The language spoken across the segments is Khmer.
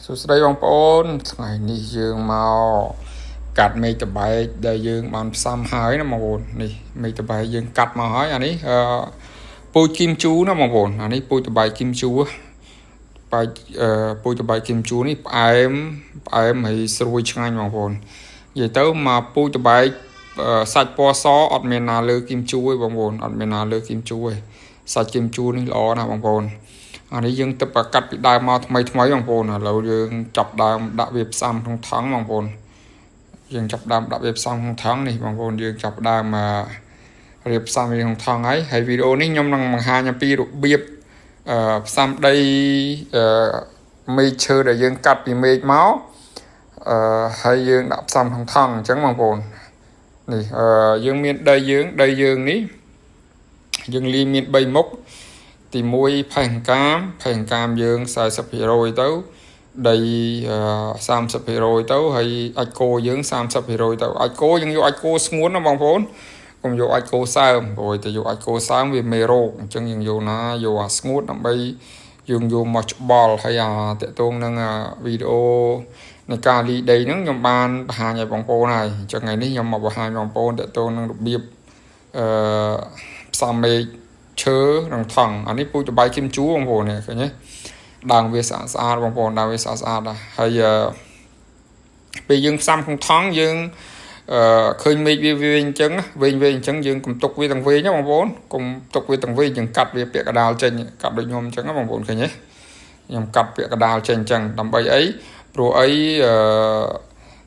សួស្តីបងប្អូនថ្ងៃនេះយើងមកកាត់មេឃតបែកដែលយើងបានផ្សំហើយណាបងប្អូននេះមេឃតបែកយើងកាត់មកហើយអានេះពូជគីមជូណាបងប្អូនអានេះពូជតបែកគីមជូបែកពូជតបែកគីមជូនេះផ្អែមហើយស្រួយឆ្ងាញ់បងប្អូននិយាយទៅមកពូជតបែកសាច់ពណ៌សអត់មានណាលើគីមជូទេបងប្អូនអត់មានណាលើគីមជូទេសាច់គីមជូនេះល្អណាស់បងប្អូនអានេះយើងទៅប្រកាត់ពីដើមមកថ្មីបងប្អូនឥឡូវយើងចាប់ដើមដាក់វាផ្សំក្នុងថង់បងប្អូនយើងចាប់ដើមដាក់វាផ្សំក្នុងថង់នេះបងប្អូនយើងចាប់ដើមរៀបផ្សំវាក្នុងថង់ហើយវីដេអូនេះខ្ញុំនឹងបង្ហាញអំពីរបៀបផ្សំដីមេឃឈើដែលយើងកាត់ពីមេឃមកហើយយើងដាក់ផ្សំក្នុងថង់អញ្ចឹងបងប្អូននេះយើងមានដីយើងនេះយើងលាយមាន3មុខទី1ផេះកាមយើង40%ទៅដី30%ទៅហើយអាចគោយើង30%ទៅអាចគោយើងយកអាចគោស្ងួនណាបងប្អូនកុំយកអាចគោសើមព្រោះតែយកអាចគោសើមវាមេរោគអញ្ចឹងយើងយកអាស្ងួតដើម្បីយើងយកមកច្បល់ហើយតកតងនឹងវីដេអូនៃការលីដីហ្នឹងខ្ញុំបានបង្ហាញឲ្យបងប្អូនហើយអញ្ចឹងថ្ងៃនេះខ្ញុំមកបង្ហាញបងប្អូនតកតងនឹងរបៀបផ្សំមេឃឈើក្នុងថង់អានេះពូជតបែកគីមជូបងប្អូននេះឃើញទេដើមវាស្អាតបងប្អូនដើមវាស្អាតដែរហើយពេលយើងផ្សំក្នុងថង់យើងឃើញមេឃវាអញ្ចឹងវែងអញ្ចឹងយើងកុំទុកវាទាំងវែងណាបងប្អូនកុំទុកវាទាំងវែងយើងកាត់វាពាក់កដាលចេញកាត់ដូចខ្ញុំអញ្ចឹងណាបងប្អូនឃើញទេខ្ញុំកាត់ពាក់កដាលចេញអញ្ចឹងដើម្បីអីព្រោះអី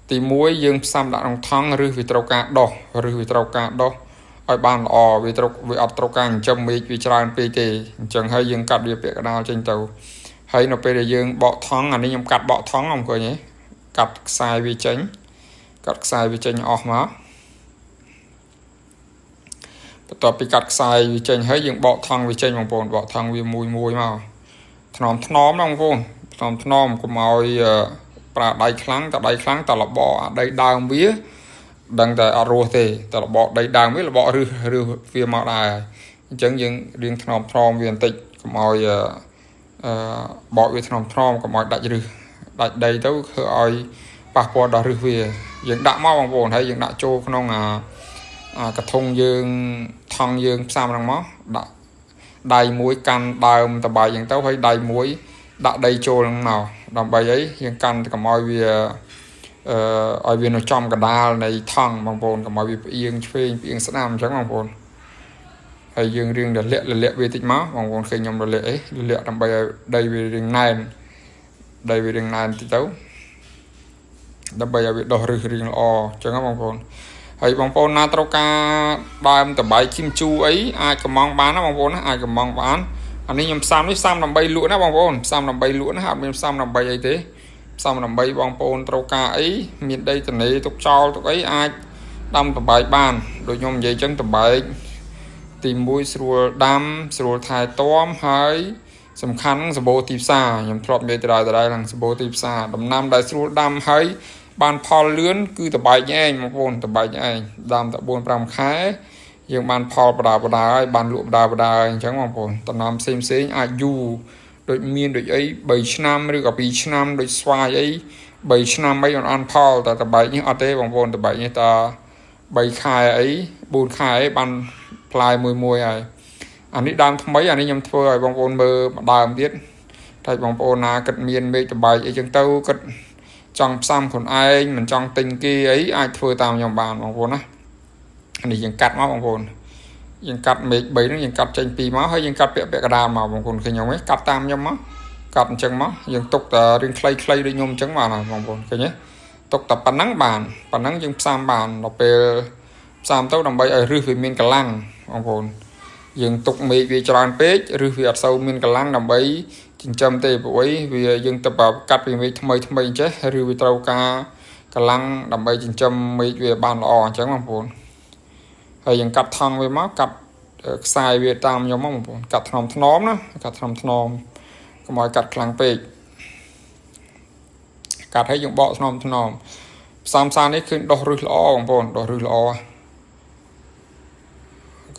ទី1យើងផ្សំដាក់ក្នុងថង់ឬវាត្រូវការដោះឲ្យបានល្អវាអត់ត្រូវការចិញ្ចឹមមេឃវាច្រើនពេកទេអញ្ចឹងហើយយើងកាត់វាពាក់កណ្ដាលចេញទៅហើយនៅពេលដែលយើងបកថង់អានេះខ្ញុំកាត់បកថង់អង្គុយទេកាត់ខ្សែវាចេញអស់មកបន្ទាប់ពីកាត់ខ្សែវាចេញហើយយើងបកថង់វាចេញបងប្អូនបកថង់វាមួយមកថ្នមណាបងប្អូនថ្នមកុំឲ្យប្រើដៃខ្លាំងតែលបអាដីដើមវាដឹងតែអត់រស់ទេតែរបកដីដើមវារបកឬវាមកដែរអញ្ចឹងយើងរៀងថ្នមវាបន្តិចកុំឲ្យបកវាថ្នមកុំឲ្យដាច់ដីទៅធ្វើឲ្យប៉ះពាល់ដល់ឫសវាយើងដាក់មកបងប្អូនហើយយើងដាក់ចូលក្នុងកធុងយើងថង់យើងផ្សំហ្នឹងមកដាក់ដៃមួយកាន់ដើមតបាយអញ្ចឹងទៅហើយដៃមួយដាក់ដីចូលហ្នឹងមកដើម្បីអីយើងកាន់កុំឲ្យវាឲ្យវានៅចំកដាលនៃថង់បងប្អូនកុំឲ្យវាផ្អៀងឆ្វេងផ្អៀងស្ដាំអញ្ចឹងបងប្អូនហើយយើងរៀងរលាក់វាតិចមកបងប្អូនឃើញខ្ញុំរលាក់ដើម្បីឲ្យដីវារៀងណែនតិចទៅដើម្បីឲ្យវាដុះឫសរៀងល្អអញ្ចឹងបងប្អូនហើយបងប្អូនណាត្រូវការដើមតបែកគីមជូអីអាចកំងបានណាបងប្អូនណាអាចកំងបានអានេះខ្ញុំផ្សំដើម្បីលក់ណាបងប្អូនផ្សំដើម្បីលក់ណាអត់មានផ្សំដើម្បីអីទេផ្សំដើម្បីបងប្អូនត្រូវការអីមានដីតនេទុកចោលទុកអីអាចដាំតបែកបានដូចខ្ញុំនិយាយចឹងតបែកទី1ស្រួលដាំស្រួលថែទាំហើយសំខាន់សម្បូរទីផ្សារខ្ញុំធ្លាប់និយាយដដែលឡើងសម្បូរទីផ្សារដំណាំដែលស្រួលដាំហើយបានផលលឿនគឺតបែកឯងបងប្អូនតបែកឯងដាំតែ 4-5 ខែយើងបានផលបដាហើយបានលក់បដាហើយអញ្ចឹងបងប្អូនដំណាំផ្សេងអាចយូរដូចមានដូចអី3ឆ្នាំឬក៏2ឆ្នាំដូចស្វាយអី3ឆ្នាំអីអត់ផលតែតបែកនេះអត់ទេបងប្អូនតបែកនេះតា3ខែអី4ខែអីបានផ្លែមួយហើយអានេះដើមថ្មីអានេះខ្ញុំធ្វើឲ្យបងប្អូនមើលម្ដើមទៀតតែបងប្អូនណាគិតមានមេឃតបែកអីចឹងទៅគិតចង់ផ្សំខ្លួនឯងមិនចង់ទិញគេអីអាចធ្វើតាមខ្ញុំបានបងប្អូនណានេះយើងកាត់មកបងប្អូនយើងកាត់មេឃ3ហ្នឹងយើងកាត់ចេញ2មកហើយយើងកាត់ពាក់កណ្ដាលមកបងប្អូនឃើញខ្ញុំទេកាត់តាមខ្ញុំមកកាត់អញ្ចឹងមកយើងទុកតែរឿងខ្លីៗដូចខ្ញុំអញ្ចឹងបានហើយបងប្អូនឃើញទេទុកតែប៉ុណ្ណឹងបានប៉ុណ្ណឹងយើងផ្សំបានដល់ពេលផ្សំទៅដើម្បីឲ្យឫសវាមានកម្លាំងបងប្អូនយើងទុកមេឃវាច្រើនពេកឫសវាអត់សូវមានកម្លាំងដើម្បីចិញ្ចឹមទេព្រោះវាយើងទៅកាត់ពីមេឃថ្មីអញ្ចេះឬវាត្រូវការកម្លាំងដើម្បីចិញ្ចឹមមេឃវាបានល្អអញ្ចឹងបងប្អូនហើយយើងកាត់ថង់វាមកកាត់ខ្សែវាតាមខ្ញុំមកបងប្អូនកាត់ថ្នមណាកាត់ថ្នមកុំឲ្យកាត់ខ្លាំងពេកកាត់ឲ្យយើងបកថ្នមផ្សំសារនេះឃើញដុះឫសល្អបងប្អូនដុះឫសល្អ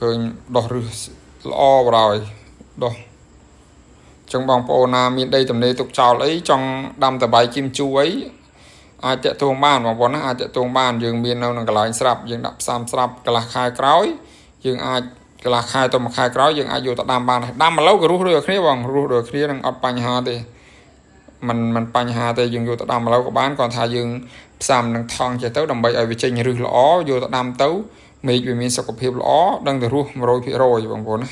ឃើញដុះឫសល្អបណ្ដោយដុះ trong bong po na miền đây tầm đây tục trào lấy trong đâm tờ bài kim chu ấy ai chạy tuông ban bong po na ai chạy tuông ban dương miền đâu là cái lại sập dương đập sam sập cái là khai cõi dương ai cái là khai tôm khai cõi dương ai vô tận đam ban này đam mà lâu cái rú được kia bằng rú được kia đang ấp bánh hà thì mình bánh hà thì dương vô tận đam mà lâu có bán còn thay dương sam đang thong chạy tới đầm bay ở vị trí rư lõ vô tận đam tấu mấy vì mình sẽ có phim lõ đang từ rú rồi phía rồi bong po na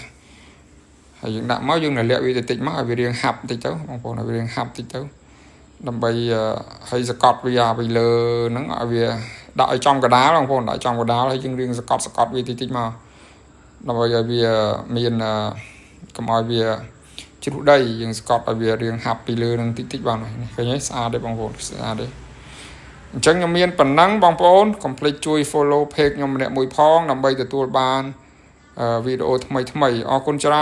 dương đã máu dương là liệu vì tịch máu vì riêng hạp tịch tấu bong po na vì riêng hạp tịch tấu đầm bay hay Scott bây giờ bây giờ nó gọi vì đợi trong cái đá bong po đợi trong cái đá hay dương riêng Scott vì tịch mà đầm bây giờ vì miền cầm ai vì chữ đây dương Scott ở vì riêng hạp bây giờ đang tịch vào này cái nhớ xa đấy bong po xa đấy chẳng nhầm miền phần nắng bong po complete chui follow page nhầm nè mùi phong đầm bay từ tua ban video thay thay ở con trai